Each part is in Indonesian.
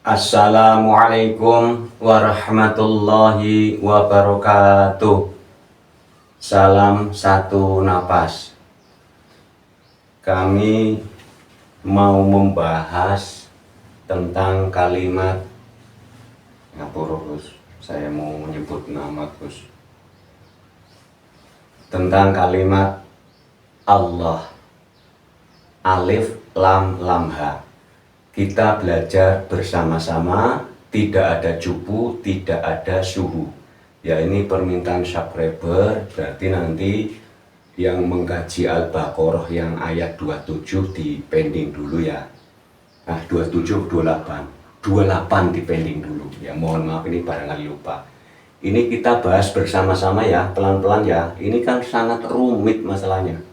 Assalamualaikum warahmatullahi wabarakatuh. Salam satu napas. Kami mau membahas tentang kalimat ngapura Gus. Saya mau menyebut nama Gus. Tentang kalimat Allah. Alif lam lam ha. Kita belajar bersama-sama, tidak ada cupu, tidak ada suhu. Ya, ini permintaan subscriber, berarti nanti yang mengkaji Al-Baqarah yang ayat 27 di pending dulu ya. Nah, 27, 28. 28 di pending dulu. Ya, mohon maaf ini barangkali lupa. Ini kita bahas bersama-sama ya, pelan-pelan ya. Ini kan sangat rumit masalahnya.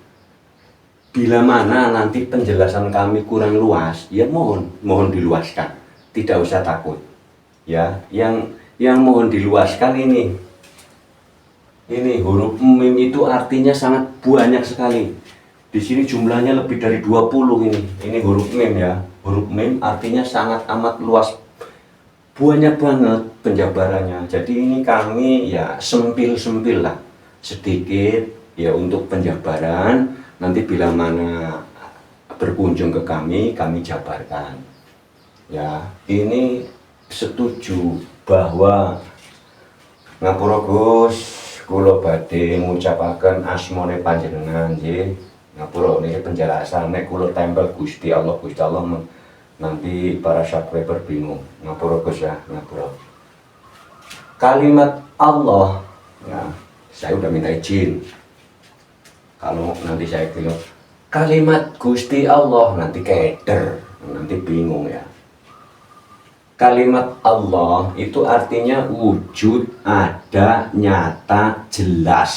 Bila mana nanti penjelasan kami kurang luas, ya mohon diluaskan, tidak usah takut. Ya, yang mohon diluaskan ini huruf mim itu artinya sangat banyak sekali. Di sini jumlahnya lebih dari 20 ini. Ini huruf mim ya. Huruf mim artinya sangat amat luas. Banyak banget penjabarannya. Jadi ini kami ya sempil-sempil lah sedikit ya untuk penjabaran. Nanti bila mana berkunjung ke kami jabarkan. Ya, ini setuju bahwa ngapura Gus, kula badhe ngucapaken asmane panjenengan nggih. Ngapura niki penjelasan nek kula tempel Gusti Allah nanti para subscriber bingung. Ngapura Gus ya, ngapura. Kalimat Allah, ya, saya udah minta izin. Kalau nanti saya bilang kalimat Gusti Allah nanti keder, nanti bingung ya. Kalimat Allah itu artinya wujud, ada, nyata, jelas.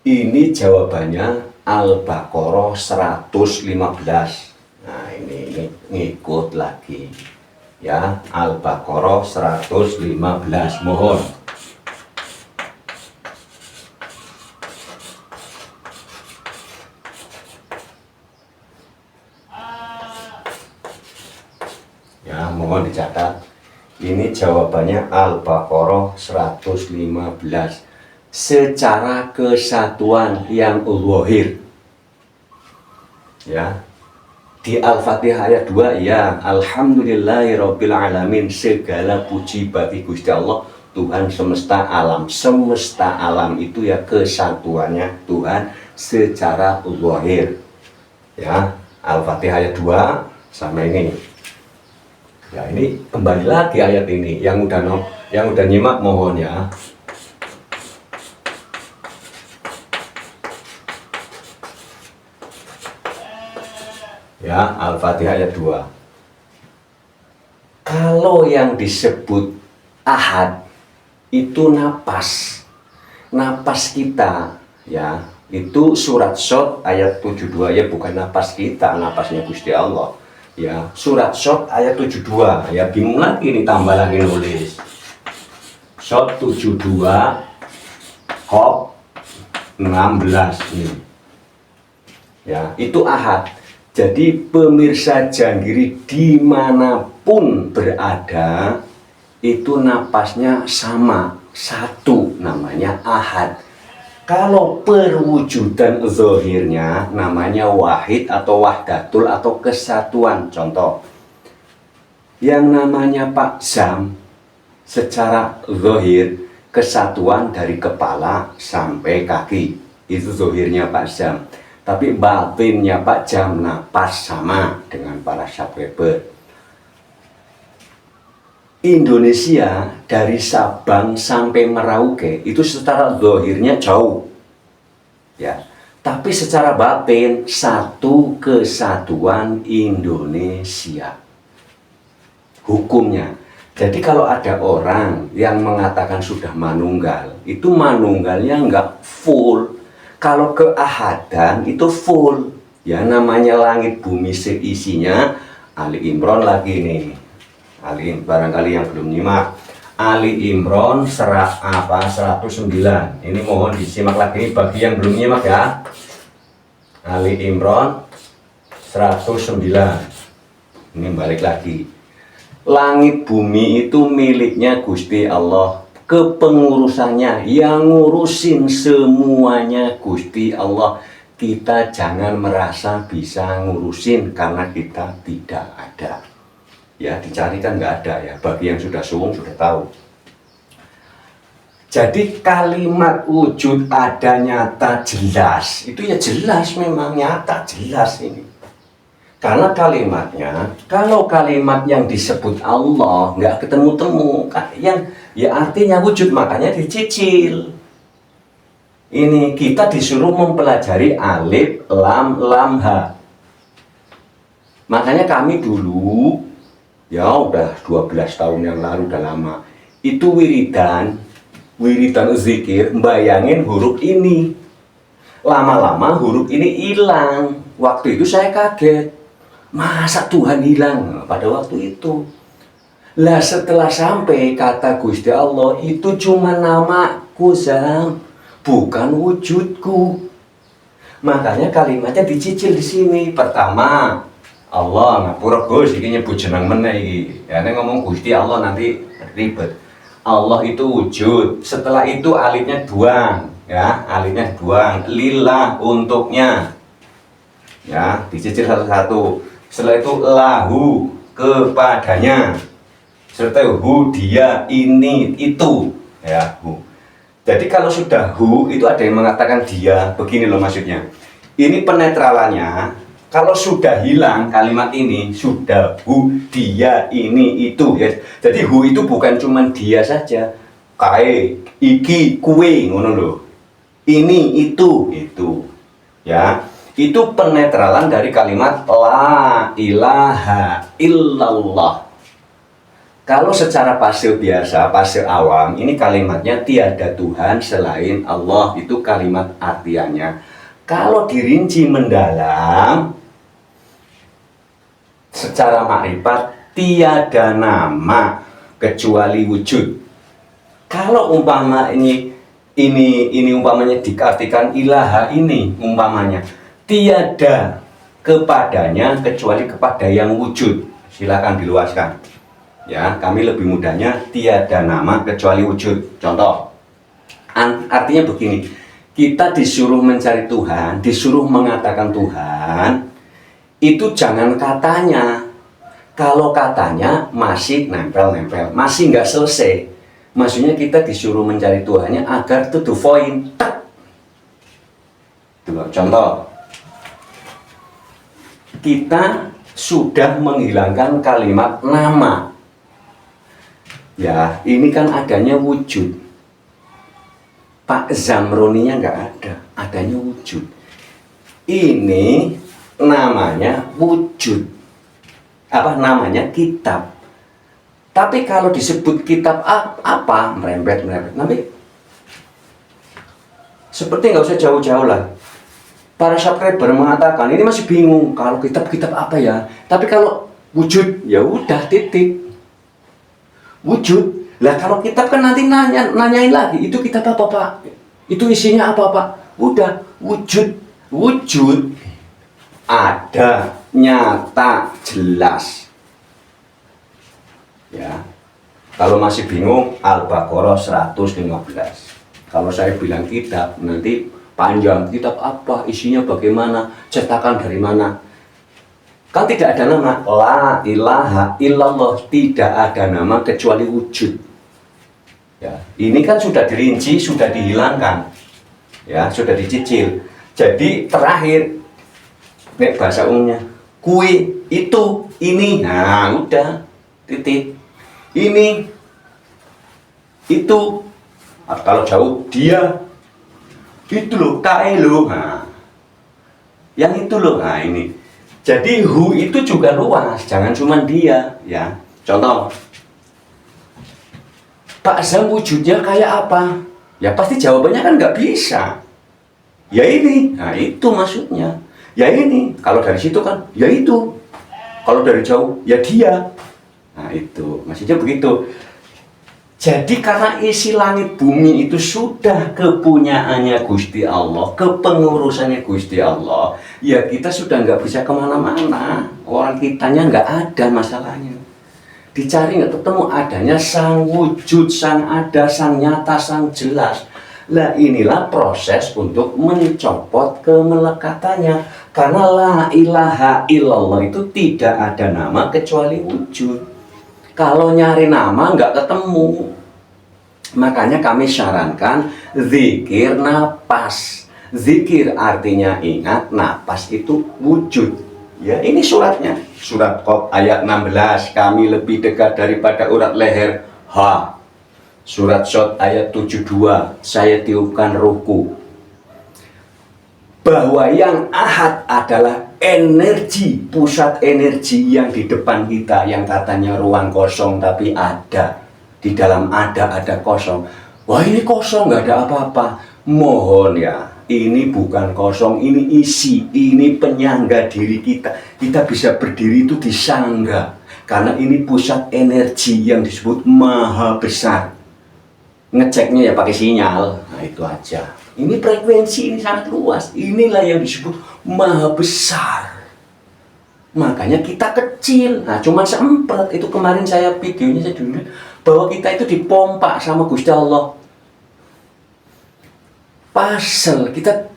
Ini jawabannya Al-Baqarah 115. Nah ini ngikut lagi ya, Al-Baqarah 115, mohon. Ya, mohon dicatat. Ini jawabannya Al-Baqarah 115. Secara kesatuan yang zahir. Ya. Di Al-Fatihah ayat 2 ya, alhamdulillahirabbil alamin, segala puji bagi Gusti Allah, Tuhan semesta alam. Semesta alam itu ya kesatuannya Tuhan secara zahir. Ya, Al-Fatihah ayat 2 sama ini. Ya, ini kembali lagi ayat ini yang udah nyimak mohon ya. Ya, Al-Fatihah ayat 2. Kalau yang disebut ahad itu napas. Napas kita ya, itu surat Shad ayat 72 ya, bukan napas kita, napasnya Gusti Allah. Ya, surat Shad ayat 72 ya, bingung lagi ini, tambah lagi nulis Shad 72 Qaf 16 ini ya, itu ahad. Jadi pemirsa Janggiri dimanapun berada itu napasnya sama, satu, namanya ahad. Kalau perwujudan zahirnya namanya wahid atau wahdatul atau kesatuan. Contoh, yang namanya Pak Zam secara zahir kesatuan dari kepala sampai kaki, itu zahirnya Pak Zam. Tapi batinnya Pak Jam napas sama dengan para subscriber. Indonesia dari Sabang sampai Merauke itu secara zahirnya jauh ya, tapi secara batin satu kesatuan Indonesia hukumnya. Jadi kalau ada orang yang mengatakan sudah manunggal, itu manunggalnya nggak full. Kalau keahadan itu full ya, namanya langit bumi seisinya. Ali Imran lagi nih, barangkali yang belum nyimak, Ali Imran 109. Ini mohon disimak lagi bagi yang belum nyimak ya. Ali Imran 109. Ini balik lagi. Langit bumi itu miliknya Gusti Allah. Kepengurusannya, yang ngurusin semuanya Gusti Allah. Kita jangan merasa bisa ngurusin karena kita tidak ada. Ya, dicari kan nggak ada ya. Bagi yang sudah suwung sudah tahu. Jadi kalimat wujud ada nyata jelas. Itu ya jelas, memang nyata jelas ini. Karena kalimatnya, kalau kalimat yang disebut Allah nggak ketemu-temu, yang ya artinya wujud, makanya dicicil. Ini kita disuruh mempelajari alif, lam, ha. Makanya kami dulu, ya udah 12 tahun yang lalu, udah lama, itu wiridan zikir, bayangin huruf ini. Lama-lama huruf ini hilang. Waktu itu saya kaget. Masa Tuhan hilang pada waktu itu? Lah setelah sampai kata Gusti Allah, itu cuma namaku, Zam, bukan wujudku. Makanya kalimatnya dicicil di sini. Pertama, Allah ngapura Gus, ini nyebut jeneng meneh iki. Ya nek ngomong Gusti Allah nanti ribet. Allah itu wujud. Setelah itu alifnya duang, ya, alifnya duang. Lillah, untuknya. Ya, dicicil satu-satu. Setelah itu lahu, kepadanya. Serta hu, dia, ini, itu, ya, hu. Jadi kalau sudah hu, itu ada yang mengatakan dia. Begini loh maksudnya. Ini penetralannya. Kalau sudah hilang kalimat ini, sudah hu, dia, ini, itu, ya. Jadi hu itu bukan cuma dia saja. Kae, iki, kue, ngono loh. Ini, itu. Ya. Itu penetralan dari kalimat la ilaha illallah. Kalau secara pasif biasa, pasif awam, ini kalimatnya tiada Tuhan selain Allah. Itu kalimat artiannya. Kalau dirinci mendalam, secara makrifat, tiada nama kecuali wujud. Kalau umpama ini umpamanya diartikan ilaha, ini umpamanya tiada kepadanya kecuali kepada yang wujud. Silakan diluaskan. Ya, kami lebih mudahnya tiada nama kecuali wujud. Contoh, artinya begini, kita disuruh mencari Tuhan, disuruh mengatakan Tuhan, itu jangan katanya. Kalau katanya masih nempel-nempel, masih nggak selesai. Maksudnya kita disuruh mencari Tuhannya agar to the point. Contoh, kita sudah menghilangkan kalimat nama. Ya, ini kan adanya wujud. Pak Zamroninya nggak ada, adanya wujud. Ini namanya wujud. Apa namanya? Kitab. Tapi kalau disebut kitab apa? Merembet. Nanti seperti nggak usah jauh-jauh lah. Para subscriber mengatakan ini masih bingung kalau kitab apa ya. Tapi kalau wujud, ya udah titik. Wujud. Lah kalau kitab kan nanti nanyain lagi, itu kitab apa Pak? Itu isinya apa Pak? Udah, wujud ada, nyata, jelas. Ya. Kalau masih bingung, Al-Baqarah 115. Kalau saya bilang kitab, nanti panjang, kitab apa, isinya bagaimana, cetakan dari mana. Kan tidak ada nama. La ilaha illallah, tidak ada nama kecuali wujud. Ya, ini kan sudah dirinci, sudah dihilangkan. Ya, sudah dicicil. Jadi terakhir, nek bahasa umumnya, kue, itu, ini. Nah, udah, titik. Ini, itu. Kalau jauh, dia. Itu loh, kae loh. Nah, yang itu loh. Nah, ini. Jadi hu itu juga luas, jangan cuma dia, ya. Contoh, Pak Zam wujudnya kayak apa? Ya pasti jawabannya kan nggak bisa. Ya ini, nah itu maksudnya. Ya ini, kalau dari situ kan, ya itu. Kalau dari jauh, ya dia. Nah itu, maksudnya begitu. Jadi karena isi langit bumi itu sudah kepunyaannya Gusti Allah, kepengurusannya Gusti Allah, ya kita sudah nggak bisa kemana-mana. Orang kitanya nggak ada masalahnya. Dicari nggak ketemu, adanya sang wujud, sang ada, sang nyata, sang jelas. Lah inilah proses untuk mencopot kemelekatannya. Karena la ilaha illallah itu tidak ada nama kecuali wujud. Kalau nyari nama nggak ketemu. Makanya kami sarankan zikir napas. Zikir artinya ingat, napas itu wujud. Ya, ini suratnya. Surat Qaf ayat 16, kami lebih dekat daripada urat leher. Ha. Surat Shad ayat 72, saya tiupkan ruhku. Bahwa yang ahad adalah energi, pusat energi yang di depan kita, yang katanya ruang kosong tapi ada. Di dalam ada kosong. Wah, ini kosong, nggak ada apa-apa. Mohon ya, ini bukan kosong, ini isi, ini penyangga diri kita. Kita bisa berdiri itu disangga. Karena ini pusat energi yang disebut maha besar. Ngeceknya ya pakai sinyal. Nah itu aja. Ini frekuensi, ini sangat luas. Inilah yang disebut maha besar. Makanya kita kecil. Nah cuma seempat. Itu kemarin saya videonya saya dulu bahwa kita itu dipompa sama Gusti Allah. Pasel kita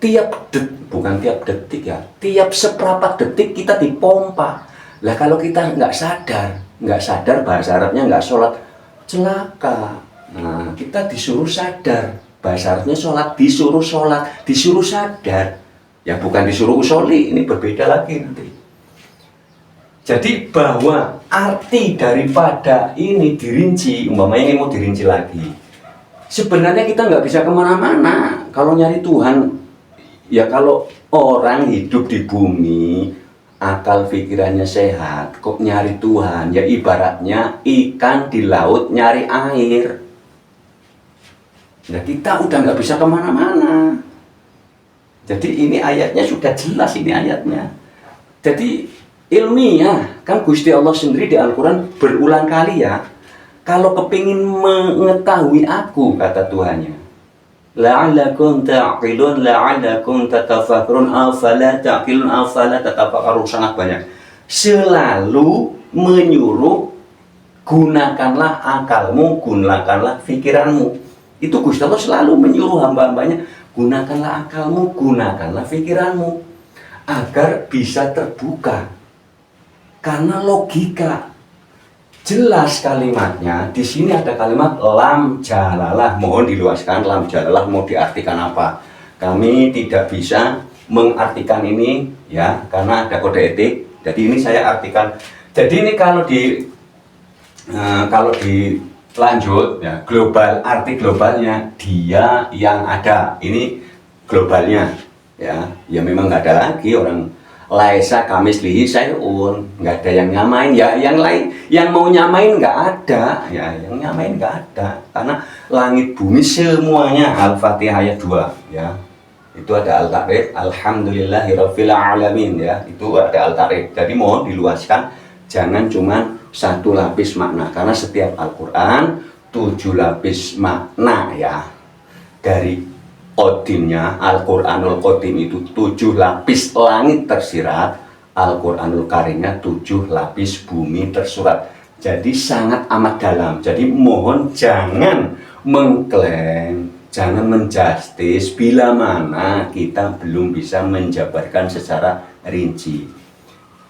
bukan tiap detik ya, tiap seperempat detik kita dipompa. Lah kalau kita nggak sadar bahasa Arabnya nggak sholat, celaka. Nah kita disuruh sadar, bahasa Arabnya sholat, disuruh sadar. Ya bukan disuruh usoli, ini berbeda lagi nanti. Jadi bahwa arti daripada ini dirinci, umpamanya ini mau dirinci lagi. Sebenarnya kita nggak bisa kemana-mana. Kalau nyari Tuhan, ya kalau orang hidup di bumi, akal pikirannya sehat, kok nyari Tuhan, ya ibaratnya ikan di laut nyari air. Nah kita udah nggak bisa kemana-mana. Jadi ini ayatnya sudah jelas, ini ayatnya. Jadi ilmiah, kan Gusti Allah sendiri di Al-Quran berulang kali ya, kalau kepingin mengetahui aku, kata Tuhannya, la'allakum ta'qilun, la'allakum tatafakkarun, afala ta'qilun, afala tatafakkarun, sangat banyak. Selalu menyuruh, gunakanlah akalmu, gunakanlah pikiranmu. Itu Gusti Allah selalu menyuruh hamba-hambanya, gunakanlah akalmu, gunakanlah pikiranmu, agar bisa terbuka. Karena logika jelas kalimatnya. Di sini ada kalimat lam jalalah. Mohon diluaskan, lam jalalah mau diartikan apa? Kami tidak bisa mengartikan ini ya, karena ada kode etik. Jadi ini saya artikan. Jadi ini kalau dilanjut ya, global, arti globalnya dia yang ada. Ini globalnya ya. Ya memang nggak ada lagi orang laisa kamislihi syai'un, nggak ada yang nyamain ya, yang lain yang mau nyamain nggak ada ya, yang nyamain nggak ada, karena langit bumi semuanya. Al-Fatihah ayat 2 ya, itu ada al-ta'rif, alhamdulillahirabbil alamin ya, itu ada al-ta'rif. Jadi mohon diluaskan, jangan cuma satu lapis makna, karena setiap Al-Quran 7 lapis makna ya. Dari Qodimnya, Al-Quranul Qodim itu 7 lapis langit tersirat, Al-Quranul Karimnya 7 lapis bumi tersurat. Jadi sangat amat dalam. Jadi mohon jangan mengklaim, jangan menjustis bila mana kita belum bisa menjabarkan secara rinci.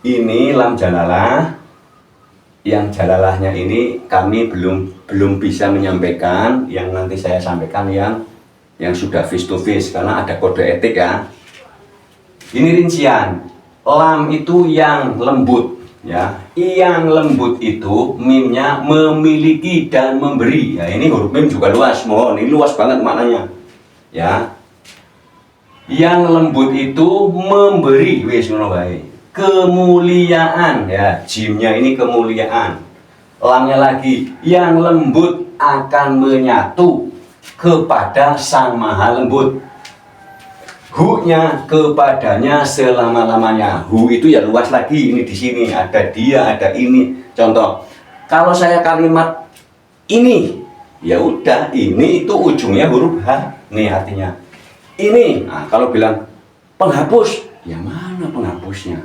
Ini lam jalalah, yang jalalahnya ini kami belum bisa menyampaikan, yang nanti saya sampaikan yang sudah face to face, karena ada kode etik ya. Ini rincian. Lam itu yang lembut ya. Yang lembut itu mimnya memiliki dan memberi. Ya ini huruf mim juga luas, mohon ini luas banget maknanya. Ya. Yang lembut itu memberi, wis ngono wae. Kemuliaan ya, jimnya ini kemuliaan. Lamnya lagi, yang lembut akan menyatu kepada Sang Maha Lembut. Hu-nya kepadanya selama-lamanya. Hu itu ya luas lagi. Ini di sini ada dia, ada ini. Contoh, kalau saya kalimat ini, ya udah ini itu ujungnya huruf H. Nih artinya ini. Nah, kalau bilang Penghapus, yang mana penghapusnya?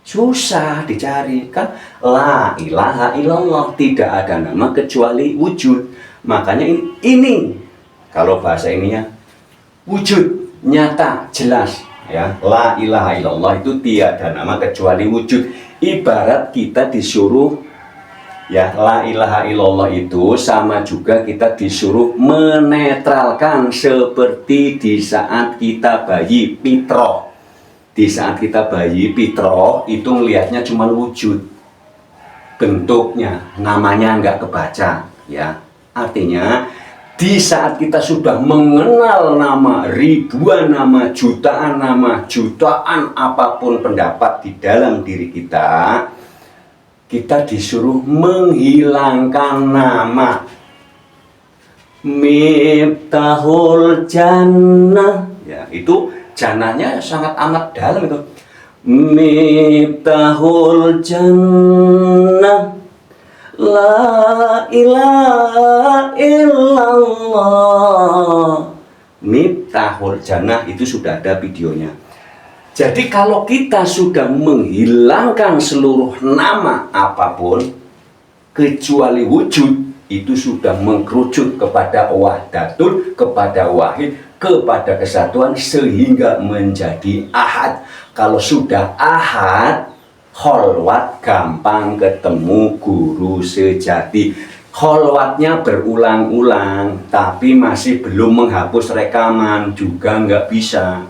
Susah dicari kan. La ilaha illallah, tidak ada nama kecuali wujud. Makanya ini kalau bahasa ininya wujud, nyata, jelas ya. La ilaha illallah itu tiada nama kecuali wujud. Ibarat kita disuruh ya, la ilaha illallah itu sama juga kita disuruh menetralkan seperti di saat kita bayi fitrah. Di saat kita bayi fitrah itu melihatnya cuma wujud, bentuknya, namanya nggak kebaca ya. Artinya di saat kita sudah mengenal nama, ribuan nama, jutaan apapun pendapat di dalam diri kita, kita disuruh menghilangkan nama. Miftahul jannah ya, itu jannahnya sangat amat dalam itu. Miftahul jannah la ilaha illallah. Miftahul jannah itu sudah ada videonya. Jadi kalau kita sudah menghilangkan seluruh nama apapun kecuali wujud, itu sudah mengkerucut kepada wahdatul, kepada wahid, kepada kesatuan sehingga menjadi ahad. Kalau sudah ahad, kholwat gampang ketemu guru sejati. Kholwatnya berulang-ulang, tapi masih belum menghapus rekaman, juga nggak bisa.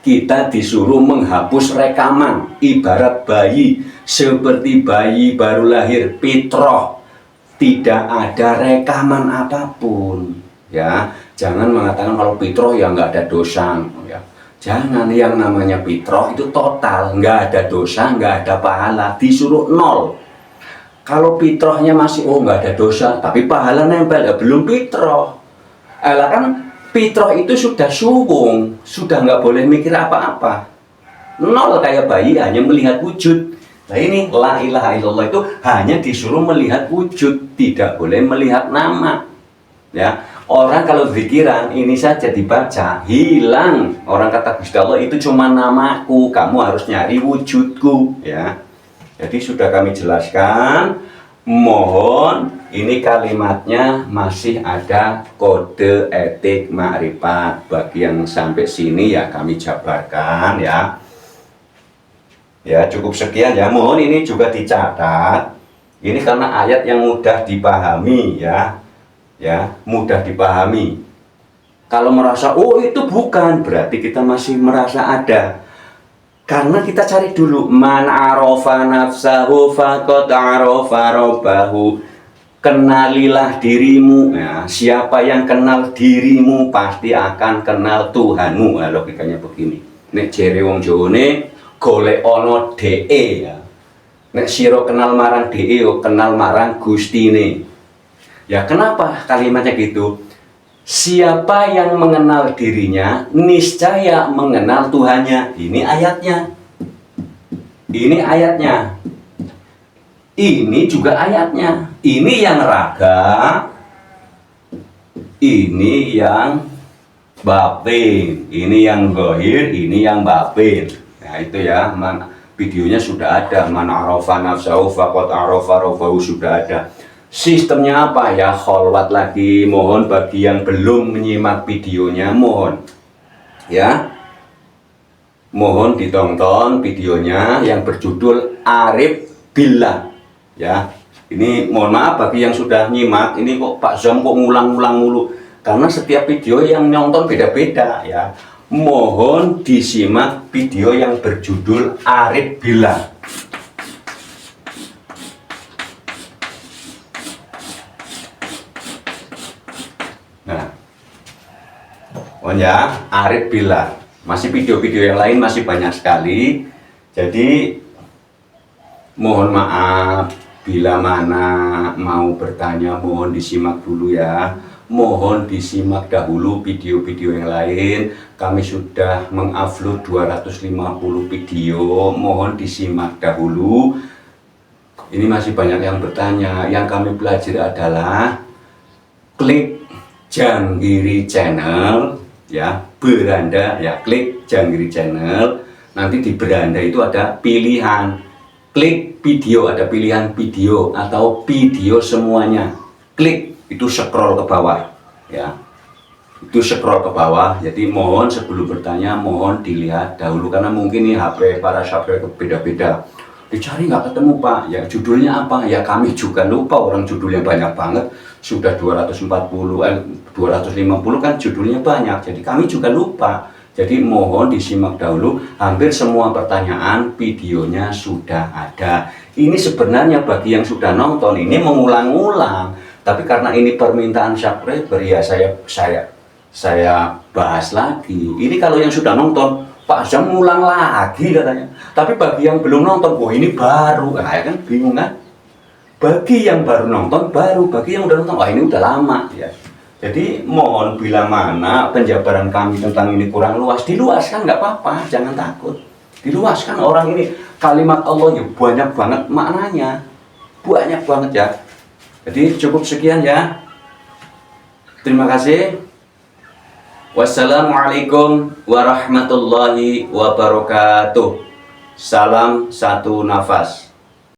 Kita disuruh menghapus rekaman, ibarat bayi, seperti bayi baru lahir fitrah, tidak ada rekaman apapun ya. Jangan mengatakan kalau fitrah ya nggak ada dosa ya. Jangan, yang namanya fitrah itu total, nggak ada dosa, nggak ada pahala, disuruh nol. Kalau fitrahnya masih nggak ada dosa tapi pahala nempel, ya belum fitrah. Kan fitrah itu sudah suwung, sudah nggak boleh mikir apa-apa, nol kayak bayi hanya melihat wujud. Nah ini la ilaha illallah itu hanya disuruh melihat wujud, tidak boleh melihat nama ya. Orang kalau pikiran ini saja dibaca hilang. Orang kata Gusti Allah itu cuma namaku, kamu harus nyari wujudku ya. Jadi sudah kami jelaskan. Mohon ini kalimatnya masih ada kode etik makrifat. Bagi yang sampai sini ya kami jabarkan ya. Ya cukup sekian ya. Mohon ini juga dicatat. Ini karena ayat yang mudah dipahami ya. Ya, mudah dipahami. Kalau merasa itu bukan, berarti kita masih merasa ada. Karena kita cari dulu, man arofa nafsahu faqad arofa rabbahu. Kenalilah dirimu. Nah, siapa yang kenal dirimu pasti akan kenal Tuhanmu. Nah, logikanya begini. Nek jere wong Jawane golek ana DE ya. Nek sira kenal marang DE kenal marang Gustine. Ya kenapa kalimatnya gitu? Siapa yang mengenal dirinya, niscaya mengenal Tuhannya. Ini ayatnya. Ini ayatnya. Ini juga ayatnya. Ini yang raga. Ini yang batin. Ini yang zahir, ini yang batin. Nah itu ya, videonya sudah ada. Man arafa nafsahu faqad arafa rabbahu, sudah ada. Sistemnya apa ya, kholwat lagi. Mohon bagi yang belum menyimak videonya, mohon ya, mohon ditonton videonya yang berjudul Arif Billah ya. Ini mohon maaf bagi yang sudah nyimak, ini kok Pak Zam kok ngulang-ngulang mulu, karena setiap video yang nonton beda-beda ya. Mohon disimak video yang berjudul Arif Billah. Ya, Arif Billah. Masih video-video yang lain masih banyak sekali. Jadi mohon maaf bila mana mau bertanya, mohon disimak dulu ya. Mohon disimak dahulu video-video yang lain. Kami sudah mengupload 250 video. Mohon disimak dahulu. Ini masih banyak yang bertanya. Yang kami pelajari adalah klik Janggiri Channel. ya, beranda ya, klik Janggiri Channel. Nanti di beranda itu ada pilihan, klik video, ada pilihan video atau video semuanya, klik itu, scroll ke bawah ya, itu scroll ke bawah. Jadi mohon sebelum bertanya mohon dilihat dahulu, karena mungkin nih HP para subscriber beda-beda, dicari nggak ketemu Pak, ya judulnya apa, ya kami juga lupa, orang judulnya banyak banget, sudah 250 kan judulnya banyak, jadi kami juga lupa. Jadi mohon disimak dahulu, hampir semua pertanyaan videonya sudah ada. Ini sebenarnya bagi yang sudah nonton ini mengulang-ulang, tapi karena ini permintaan subscriber ya saya bahas lagi. Ini kalau yang sudah nonton, Pak Azam ngulang lagi katanya. Tapi bagi yang belum nonton, wah ini baru, nah, ya kan bingung kan? Bagi yang baru nonton baru, bagi yang udah nonton, wah ini udah lama ya. Jadi mohon bila mana penjabaran kami tentang ini kurang luas, diluaskan nggak apa-apa, jangan takut. Diluaskan, orang ini kalimat Allah ya banyak banget maknanya, banyak banget ya. Jadi cukup sekian ya. Terima kasih. Wassalamualaikum warahmatullahi wabarakatuh. Salam satu nafas.